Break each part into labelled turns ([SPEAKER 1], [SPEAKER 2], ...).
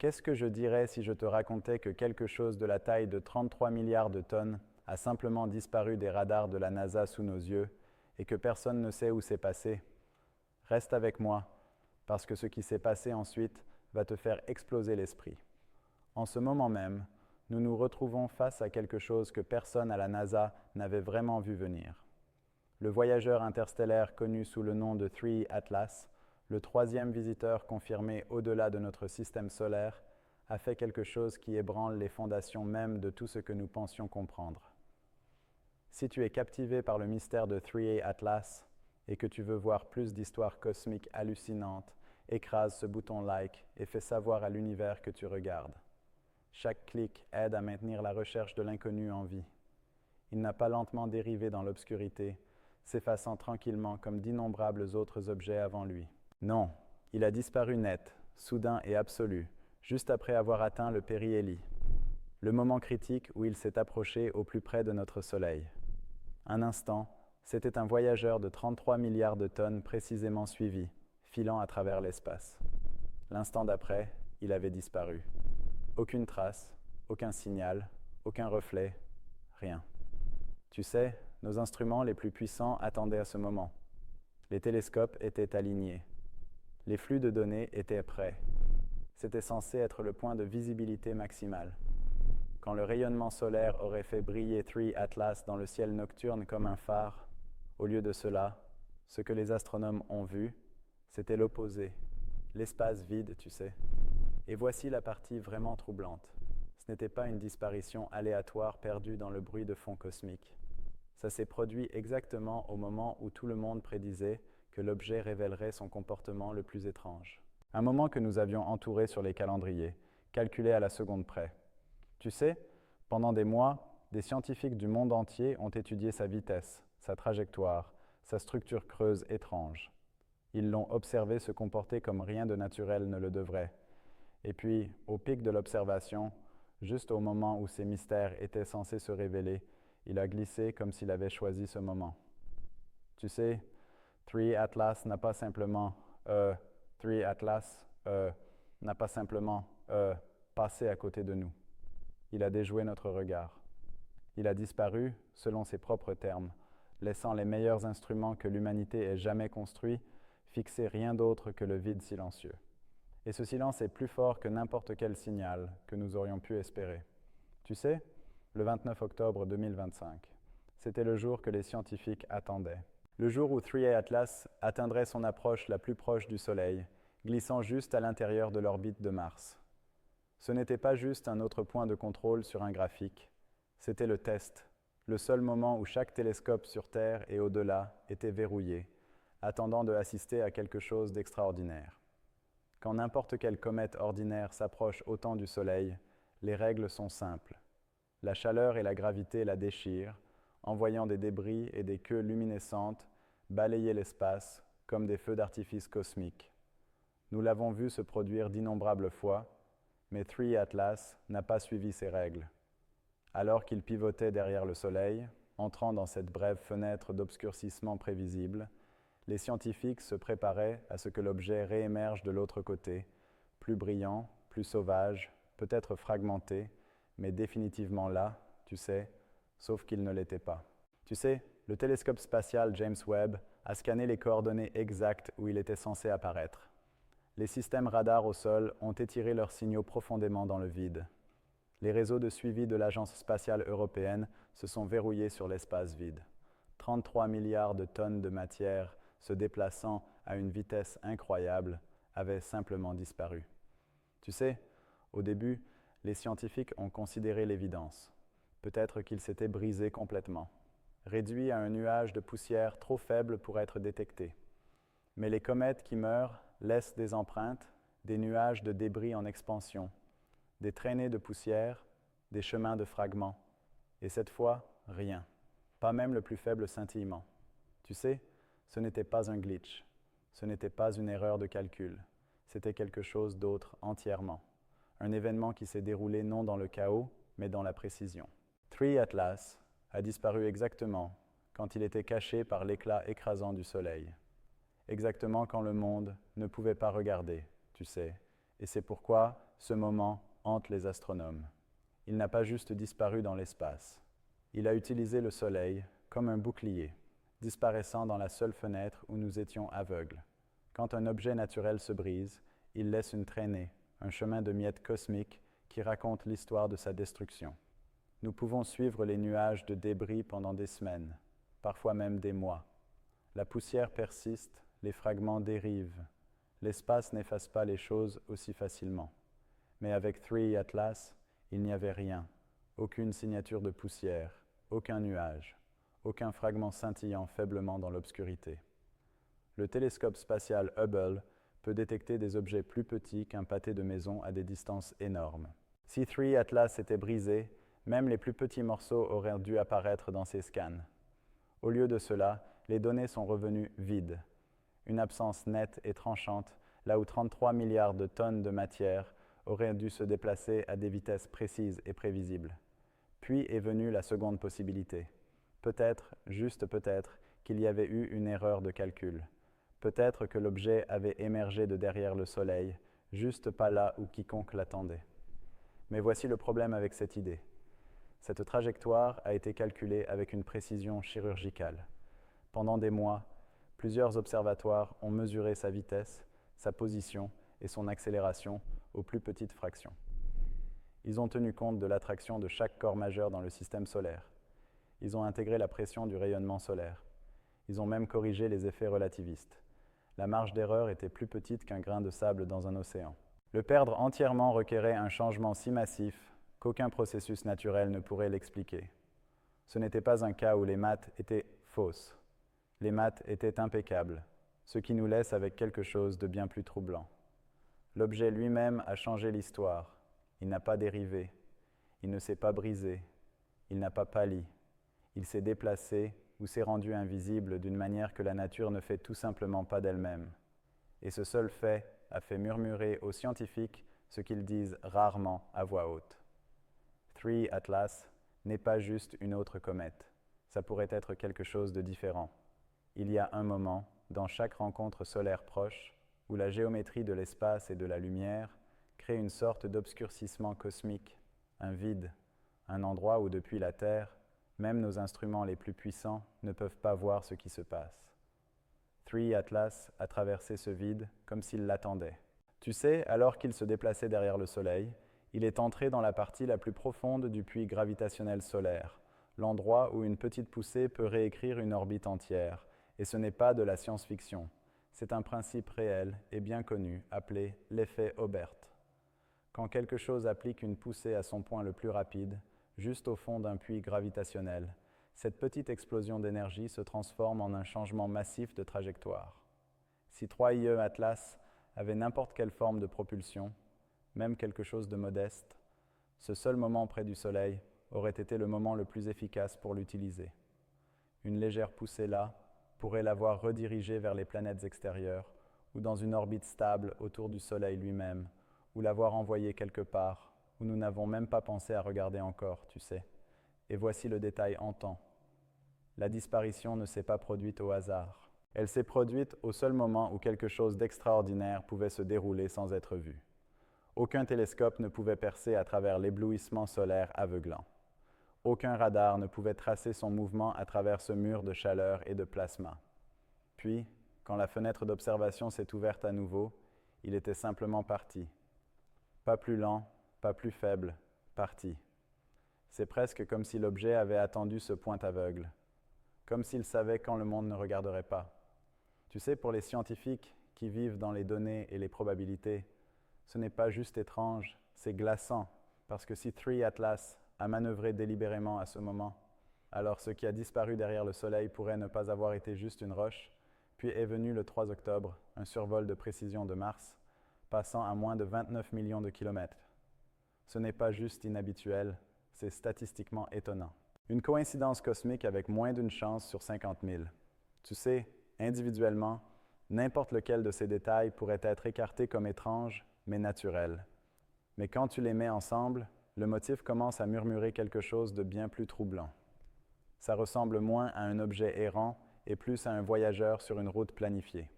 [SPEAKER 1] Qu'est-ce que je dirais si je te racontais que quelque chose de la taille de 33 milliards de tonnes a simplement disparu des radars de la NASA sous nos yeux et que personne ne sait où c'est passé? Reste avec moi, parce que ce qui s'est passé ensuite va te faire exploser l'esprit. En ce moment même, nous nous retrouvons face à quelque chose que personne à la NASA n'avait vraiment vu venir. Le voyageur interstellaire connu sous le nom de 3 Atlas, le troisième visiteur confirmé au-delà de notre système solaire, a fait quelque chose qui ébranle les fondations mêmes de tout ce que nous pensions comprendre. Si tu es captivé par le mystère de 3 Atlas et que tu veux voir plus d'histoires cosmiques hallucinantes, écrase ce bouton like et fais savoir à l'univers que tu regardes. Chaque clic aide à maintenir la recherche de l'inconnu en vie. Il n'a pas lentement dérivé dans l'obscurité, s'effaçant tranquillement comme d'innombrables autres objets avant lui. Non, il a disparu net, soudain et absolu, juste après avoir atteint le périhélie, le moment critique où il s'est approché au plus près de notre Soleil. Un instant, c'était un voyageur de 33 milliards de tonnes précisément suivi, filant à travers l'espace. L'instant d'après, il avait disparu. Aucune trace, aucun signal, aucun reflet, rien. Tu sais, nos instruments les plus puissants attendaient à ce moment. Les télescopes étaient alignés. Les flux de données étaient prêts. C'était censé être le point de visibilité maximale. Quand le rayonnement solaire aurait fait briller 3 Atlas dans le ciel nocturne comme un phare, au lieu de cela, ce que les astronomes ont vu, c'était l'opposé, l'espace vide, tu sais. Et voici la partie vraiment troublante. Ce n'était pas une disparition aléatoire perdue dans le bruit de fond cosmique. Ça s'est produit exactement au moment où tout le monde prédisait que l'objet révélerait son comportement le plus étrange. Un moment que nous avions entouré sur les calendriers, calculé à la seconde près. Tu sais, pendant des mois, des scientifiques du monde entier ont étudié sa vitesse, sa trajectoire, sa structure creuse étrange. Ils l'ont observé se comporter comme rien de naturel ne le devrait. Et puis, au pic de l'observation, juste au moment où ces mystères étaient censés se révéler, il a glissé comme s'il avait choisi ce moment. Tu sais, 3 Atlas n'a pas simplement, passé à côté de nous. Il a déjoué notre regard. Il a disparu, selon ses propres termes, laissant les meilleurs instruments que l'humanité ait jamais construits fixer rien d'autre que le vide silencieux. Et ce silence est plus fort que n'importe quel signal que nous aurions pu espérer. Tu sais, le 29 octobre 2025, c'était le jour que les scientifiques attendaient. Le jour où 3 Atlas atteindrait son approche la plus proche du Soleil, glissant juste à l'intérieur de l'orbite de Mars. Ce n'était pas juste un autre point de contrôle sur un graphique, c'était le test, le seul moment où chaque télescope sur Terre et au-delà était verrouillé, attendant de assister à quelque chose d'extraordinaire. Quand n'importe quelle comète ordinaire s'approche autant du Soleil, les règles sont simples. La chaleur et la gravité la déchirent, envoyant des débris et des queues luminescentes balayer l'espace comme des feux d'artifice cosmiques. Nous l'avons vu se produire d'innombrables fois, mais 3 Atlas n'a pas suivi ces règles. Alors qu'il pivotait derrière le Soleil, entrant dans cette brève fenêtre d'obscurcissement prévisible, les scientifiques se préparaient à ce que l'objet réémerge de l'autre côté, plus brillant, plus sauvage, peut-être fragmenté, mais définitivement là, tu sais, sauf qu'il ne l'était pas. Tu sais, le télescope spatial James Webb a scanné les coordonnées exactes où il était censé apparaître. Les systèmes radars au sol ont étiré leurs signaux profondément dans le vide. Les réseaux de suivi de l'Agence spatiale européenne se sont verrouillés sur l'espace vide. 33 milliards de tonnes de matière se déplaçant à une vitesse incroyable avaient simplement disparu. Tu sais, au début, les scientifiques ont considéré l'évidence. Peut-être qu'il s'était brisé complètement, réduit à un nuage de poussière trop faible pour être détecté. Mais les comètes qui meurent laissent des empreintes, des nuages de débris en expansion, des traînées de poussière, des chemins de fragments. Et cette fois, rien, pas même le plus faible scintillement. Tu sais, ce n'était pas un glitch, ce n'était pas une erreur de calcul, c'était quelque chose d'autre entièrement. Un événement qui s'est déroulé non dans le chaos, mais dans la précision. 3 Atlas a disparu exactement quand il était caché par l'éclat écrasant du Soleil. Exactement quand le monde ne pouvait pas regarder, tu sais. Et c'est pourquoi, Ce moment hante les astronomes. Il n'a pas juste disparu dans l'espace. Il a utilisé le Soleil comme un bouclier, disparaissant dans la seule fenêtre où nous étions aveugles. Quand un objet naturel se brise, il laisse une traînée, un chemin de miettes cosmiques qui raconte l'histoire de sa destruction. Nous pouvons suivre les nuages de débris pendant des semaines, parfois même des mois. La poussière persiste, les fragments dérivent. L'espace n'efface pas les choses aussi facilement. Mais avec 3 Atlas, il n'y avait rien, aucune signature de poussière, aucun nuage, aucun fragment scintillant faiblement dans l'obscurité. Le télescope spatial Hubble peut détecter des objets plus petits qu'un pâté de maison à des distances énormes. Si 3 Atlas était brisé, même les plus petits morceaux auraient dû apparaître dans ces scans. Au lieu de cela, les données sont revenues vides. Une absence nette et tranchante, là où 33 milliards de tonnes de matière auraient dû se déplacer à des vitesses précises et prévisibles. Puis est venue la seconde possibilité. Peut-être, juste peut-être, qu'il y avait eu une erreur de calcul. Peut-être que l'objet avait émergé de derrière le Soleil, juste pas là où quiconque l'attendait. Mais voici le problème avec cette idée. Cette trajectoire a été calculée avec une précision chirurgicale. Pendant des mois, plusieurs observatoires ont mesuré sa vitesse, sa position et son accélération aux plus petites fractions. Ils ont tenu compte de l'attraction de chaque corps majeur dans le système solaire. Ils ont intégré la pression du rayonnement solaire. Ils ont même corrigé les effets relativistes. La marge d'erreur était plus petite qu'un grain de sable dans un océan. Le perdre entièrement requérait un changement si massif qu'aucun processus naturel ne pourrait l'expliquer. Ce n'était pas un cas où les maths étaient fausses. Les maths étaient impeccables, ce qui nous laisse avec quelque chose de bien plus troublant. L'objet lui-même a changé l'histoire. Il n'a pas dérivé. Il ne s'est pas brisé. Il n'a pas pâli. Il s'est déplacé ou s'est rendu invisible d'une manière que la nature ne fait tout simplement pas d'elle-même. Et ce seul fait a fait murmurer aux scientifiques ce qu'ils disent rarement à voix haute. 3 Atlas n'est pas juste une autre comète. Ça pourrait être quelque chose de différent. Il y a un moment, dans chaque rencontre solaire proche, où la géométrie de l'espace et de la lumière crée une sorte d'obscurcissement cosmique, un vide, un endroit où depuis la Terre, même nos instruments les plus puissants ne peuvent pas voir ce qui se passe. 3 Atlas a traversé ce vide comme s'il l'attendait. Tu sais, alors qu'il se déplaçait derrière le Soleil, il est entré dans la partie la plus profonde du puits gravitationnel solaire, l'endroit où une petite poussée peut réécrire une orbite entière, et ce n'est pas de la science-fiction. C'est un principe réel et bien connu, appelé l'effet Aubert. Quand quelque chose applique une poussée à son point le plus rapide, juste au fond d'un puits gravitationnel, cette petite explosion d'énergie se transforme en un changement massif de trajectoire. Si 3 Atlas avait n'importe quelle forme de propulsion, même quelque chose de modeste, ce seul moment près du Soleil aurait été le moment le plus efficace pour l'utiliser. Une légère poussée là pourrait l'avoir redirigé vers les planètes extérieures ou dans une orbite stable autour du Soleil lui-même, ou l'avoir envoyé quelque part où nous n'avons même pas pensé à regarder encore, tu sais. Et voici le détail hantant. La disparition ne s'est pas produite au hasard. Elle s'est produite au seul moment où quelque chose d'extraordinaire pouvait se dérouler sans être vu. Aucun télescope ne pouvait percer à travers l'éblouissement solaire aveuglant. Aucun radar ne pouvait tracer son mouvement à travers ce mur de chaleur et de plasma. Puis, quand la fenêtre d'observation s'est ouverte à nouveau, il était simplement parti. Pas plus lent, pas plus faible, parti. C'est presque comme si l'objet avait attendu ce point aveugle, comme s'il savait quand le monde ne regarderait pas. Tu sais, pour les scientifiques qui vivent dans les données et les probabilités, ce n'est pas juste étrange, c'est glaçant, parce que si 3 Atlas a manœuvré délibérément à ce moment, alors ce qui a disparu derrière le Soleil pourrait ne pas avoir été juste une roche, puis est venu le 3 octobre, un survol de précision de Mars, passant à moins de 29 millions de kilomètres. Ce n'est pas juste inhabituel, c'est statistiquement étonnant. Une coïncidence cosmique avec moins d'une chance sur 50 000. Tu sais, individuellement, n'importe lequel de ces détails pourrait être écarté comme étrange, mais naturel. Mais quand tu les mets ensemble, le motif commence à murmurer quelque chose de bien plus troublant. Ça ressemble moins à un objet errant et plus à un voyageur sur une route planifiée.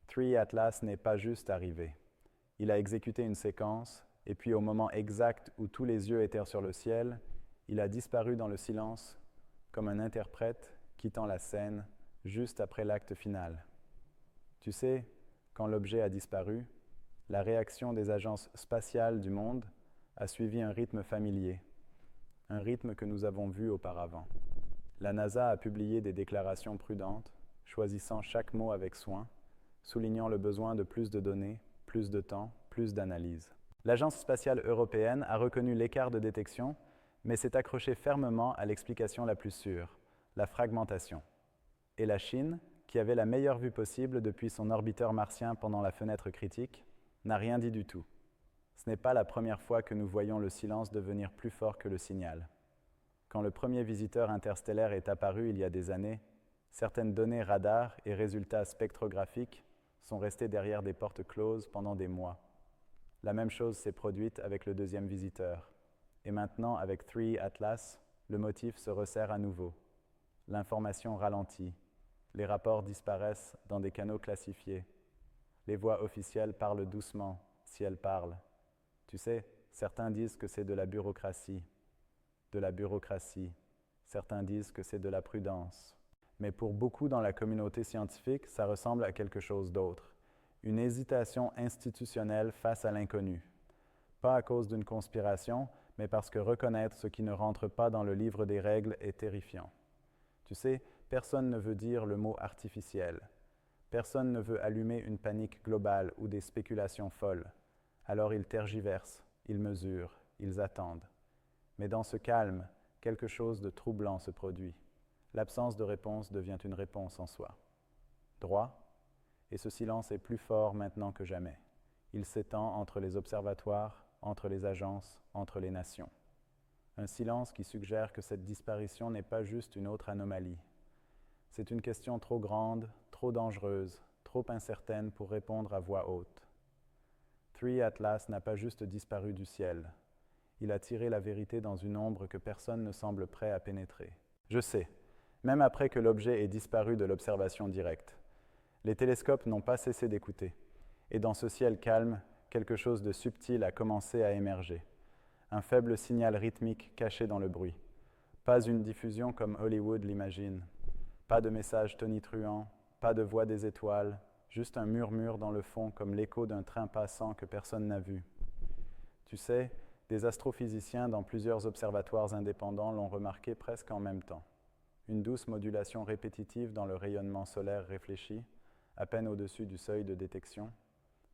[SPEAKER 1] 3 Atlas n'est pas juste arrivé. Il a exécuté une séquence, et puis au moment exact où tous les yeux étaient sur le ciel, il a disparu dans le silence comme un interprète quittant la scène juste après l'acte final. Tu sais, quand l'objet a disparu, la réaction des agences spatiales du monde a suivi un rythme familier, un rythme que nous avons vu auparavant. La NASA a publié des déclarations prudentes, choisissant chaque mot avec soin, soulignant le besoin de plus de données, plus de temps, plus d'analyse. L'Agence spatiale européenne a reconnu l'écart de détection, mais s'est accrochée fermement à l'explication la plus sûre, la fragmentation. Et la Chine, qui avait la meilleure vue possible depuis son orbiteur martien pendant la fenêtre critique, n'a rien dit du tout. Ce n'est pas la première fois que nous voyons le silence devenir plus fort que le signal. Quand le premier visiteur interstellaire est apparu il y a des années, certaines données radar et résultats spectrographiques sont restés derrière des portes closes pendant des mois. La même chose s'est produite avec le deuxième visiteur. Et maintenant, avec 3 Atlas, le motif se resserre à nouveau. L'information ralentit. Les rapports disparaissent dans des canaux classifiés. Les voix officielles parlent doucement, si elles parlent. Tu sais, certains disent que c'est de la bureaucratie. De la bureaucratie. Certains disent que c'est de la prudence. Mais pour beaucoup dans la communauté scientifique, ça ressemble à quelque chose d'autre. Une hésitation institutionnelle face à l'inconnu. Pas à cause d'une conspiration, mais parce que reconnaître ce qui ne rentre pas dans le livre des règles est terrifiant. Tu sais, personne ne veut dire le mot artificiel. Personne ne veut allumer une panique globale ou des spéculations folles. Alors ils tergiversent, ils mesurent, ils attendent. Mais dans ce calme, quelque chose de troublant se produit. L'absence de réponse devient une réponse en soi. Droit, et ce silence est plus fort maintenant que jamais. Il s'étend entre les observatoires, entre les agences, entre les nations. Un silence qui suggère que cette disparition n'est pas juste une autre anomalie. C'est une question trop grande, trop dangereuse, trop incertaine pour répondre à voix haute. 3 Atlas n'a pas juste disparu du ciel. Il a tiré la vérité dans une ombre que personne ne semble prêt à pénétrer. Je sais, même après que l'objet ait disparu de l'observation directe. Les télescopes n'ont pas cessé d'écouter. Et dans ce ciel calme, quelque chose de subtil a commencé à émerger. Un faible signal rythmique caché dans le bruit. Pas une diffusion comme Hollywood l'imagine. Pas de message tonitruant, pas de voix des étoiles, juste un murmure dans le fond comme l'écho d'un train passant que personne n'a vu. Tu sais, des astrophysiciens dans plusieurs observatoires indépendants l'ont remarqué presque en même temps. Une douce modulation répétitive dans le rayonnement solaire réfléchi, à peine au-dessus du seuil de détection,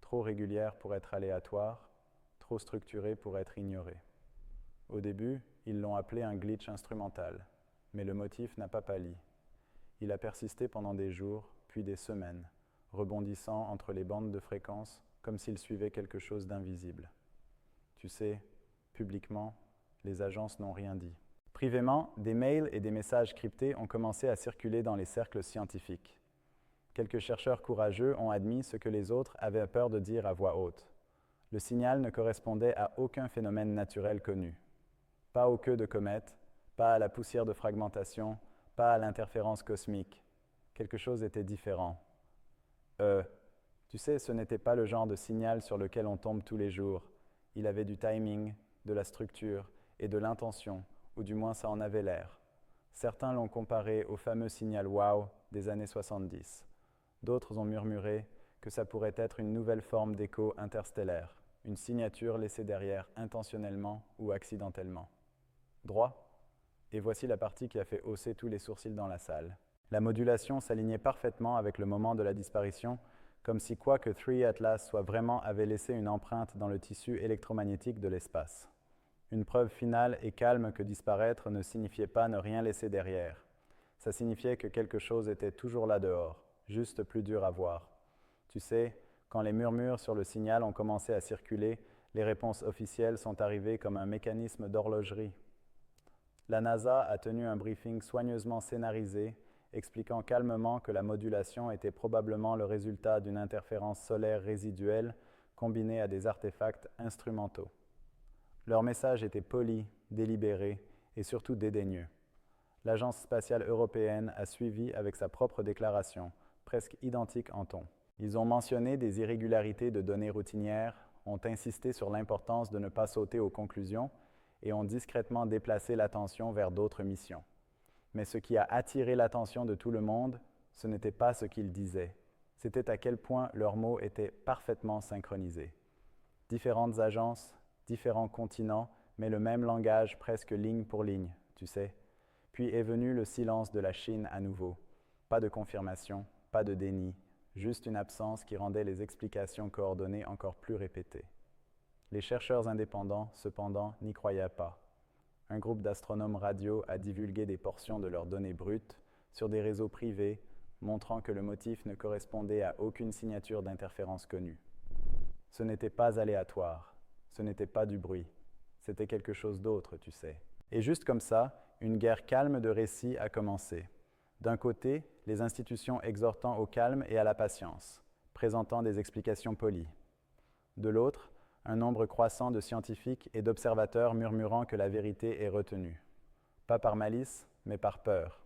[SPEAKER 1] trop régulière pour être aléatoire, trop structurée pour être ignorée. Au début, ils l'ont appelé un glitch instrumental, mais le motif n'a pas pâli. Il a persisté pendant des jours, puis des semaines, rebondissant entre les bandes de fréquences comme s'il suivait quelque chose d'invisible. Tu sais, publiquement, les agences n'ont rien dit. Privément, des mails et des messages cryptés ont commencé à circuler dans les cercles scientifiques. Quelques chercheurs courageux ont admis ce que les autres avaient peur de dire à voix haute. Le signal ne correspondait à aucun phénomène naturel connu. Pas aux queues de comètes, pas à la poussière de fragmentation, pas à l'interférence cosmique. Quelque chose était différent. Tu sais, ce n'était pas le genre de signal sur lequel on tombe tous les jours. Il avait du timing, de la structure et de l'intention, ou du moins ça en avait l'air. Certains l'ont comparé au fameux signal WOW des années 70. D'autres ont murmuré que ça pourrait être une nouvelle forme d'écho interstellaire, une signature laissée derrière intentionnellement ou accidentellement. Droit ? Et voici la partie qui a fait hausser tous les sourcils dans la salle. La modulation s'alignait parfaitement avec le moment de la disparition, comme si quoi que 3 Atlas soit vraiment avait laissé une empreinte dans le tissu électromagnétique de l'espace. Une preuve finale et calme que disparaître ne signifiait pas ne rien laisser derrière. Ça signifiait que quelque chose était toujours là dehors, juste plus dur à voir. Tu sais, quand les murmures sur le signal ont commencé à circuler, les réponses officielles sont arrivées comme un mécanisme d'horlogerie. La NASA a tenu un briefing soigneusement scénarisé, expliquant calmement que la modulation était probablement le résultat d'une interférence solaire résiduelle combinée à des artefacts instrumentaux. Leur message était poli, délibéré et surtout dédaigneux. L'Agence spatiale européenne a suivi avec sa propre déclaration, presque identique en ton. Ils ont mentionné des irrégularités de données routinières, ont insisté sur l'importance de ne pas sauter aux conclusions et ont discrètement déplacé l'attention vers d'autres missions. Mais ce qui a attiré l'attention de tout le monde, ce n'était pas ce qu'ils disaient, c'était à quel point leurs mots étaient parfaitement synchronisés. Différentes agences, différents continents, mais le même langage presque ligne pour ligne, tu sais. Puis est venu le silence de la Chine à nouveau. Pas de confirmation, pas de déni, juste une absence qui rendait les explications coordonnées encore plus répétées. Les chercheurs indépendants, cependant, n'y croyaient pas. Un groupe d'astronomes radio a divulgué des portions de leurs données brutes sur des réseaux privés, montrant que le motif ne correspondait à aucune signature d'interférence connue. Ce n'était pas aléatoire, ce n'était pas du bruit, c'était quelque chose d'autre, tu sais. Et juste comme ça, une guerre calme de récits a commencé. D'un côté, les institutions exhortant au calme et à la patience, présentant des explications polies. De l'autre, un nombre croissant de scientifiques et d'observateurs murmurant que la vérité est retenue. Pas par malice, mais par peur.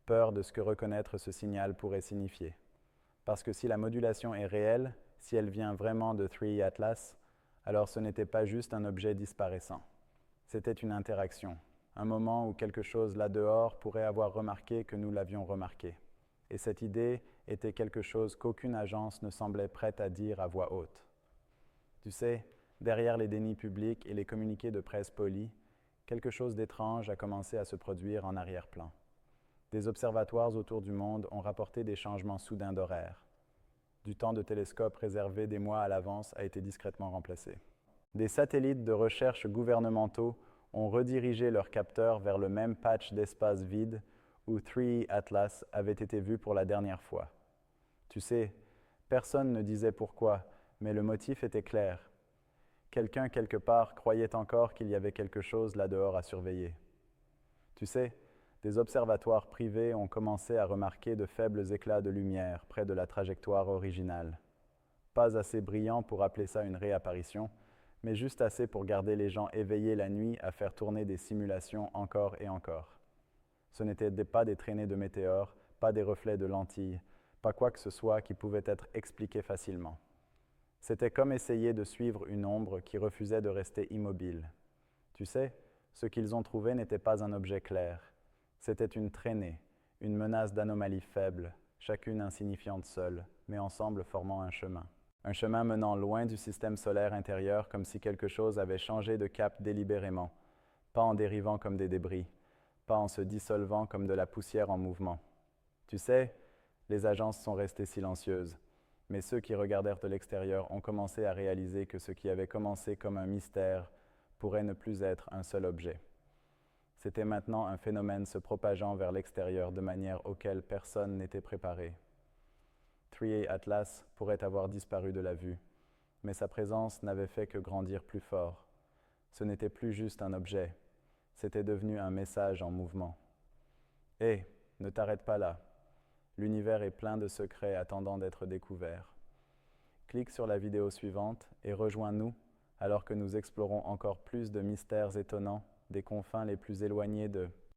[SPEAKER 1] Peur de ce que reconnaître ce signal pourrait signifier. Parce que si la modulation est réelle, si elle vient vraiment de 3E Atlas, alors ce n'était pas juste un objet disparaissant. C'était une interaction, un moment où quelque chose là-dehors pourrait avoir remarqué que nous l'avions remarqué. Et cette idée était quelque chose qu'aucune agence ne semblait prête à dire à voix haute. Tu sais, derrière les dénis publics et les communiqués de presse polis, quelque chose d'étrange a commencé à se produire en arrière-plan. Des observatoires autour du monde ont rapporté des changements soudains d'horaire. Du temps de télescope réservé des mois à l'avance a été discrètement remplacé. Des satellites de recherche gouvernementaux ont redirigé leurs capteurs vers le même patch d'espace vide où 3E Atlas avait été vu pour la dernière fois. Tu sais, personne ne disait pourquoi, mais le motif était clair. Quelqu'un quelque part croyait encore qu'il y avait quelque chose là-dehors à surveiller. Tu sais, des observatoires privés ont commencé à remarquer de faibles éclats de lumière près de la trajectoire originale. Pas assez brillants pour appeler ça une réapparition, mais juste assez pour garder les gens éveillés la nuit à faire tourner des simulations encore et encore. Ce n'étaient pas des traînées de météores, pas des reflets de lentilles, pas quoi que ce soit qui pouvait être expliqué facilement. C'était comme essayer de suivre une ombre qui refusait de rester immobile. Tu sais, ce qu'ils ont trouvé n'était pas un objet clair. C'était une traînée, une menace d'anomalie faible, chacune insignifiante seule, mais ensemble formant un chemin. Un chemin menant loin du système solaire intérieur comme si quelque chose avait changé de cap délibérément, pas en dérivant comme des débris, pas en se dissolvant comme de la poussière en mouvement. Tu sais, les agences sont restées silencieuses, mais ceux qui regardèrent de l'extérieur ont commencé à réaliser que ce qui avait commencé comme un mystère pourrait ne plus être un seul objet. C'était maintenant un phénomène se propageant vers l'extérieur de manière auquel personne n'était préparé. 3A Atlas pourrait avoir disparu de la vue, mais sa présence n'avait fait que grandir plus fort. Ce n'était plus juste un objet, c'était devenu un message en mouvement. Hé, ne t'arrête pas là. L'univers est plein de secrets attendant d'être découverts. Clique sur la vidéo suivante et rejoins-nous alors que nous explorons encore plus de mystères étonnants des confins les plus éloignés de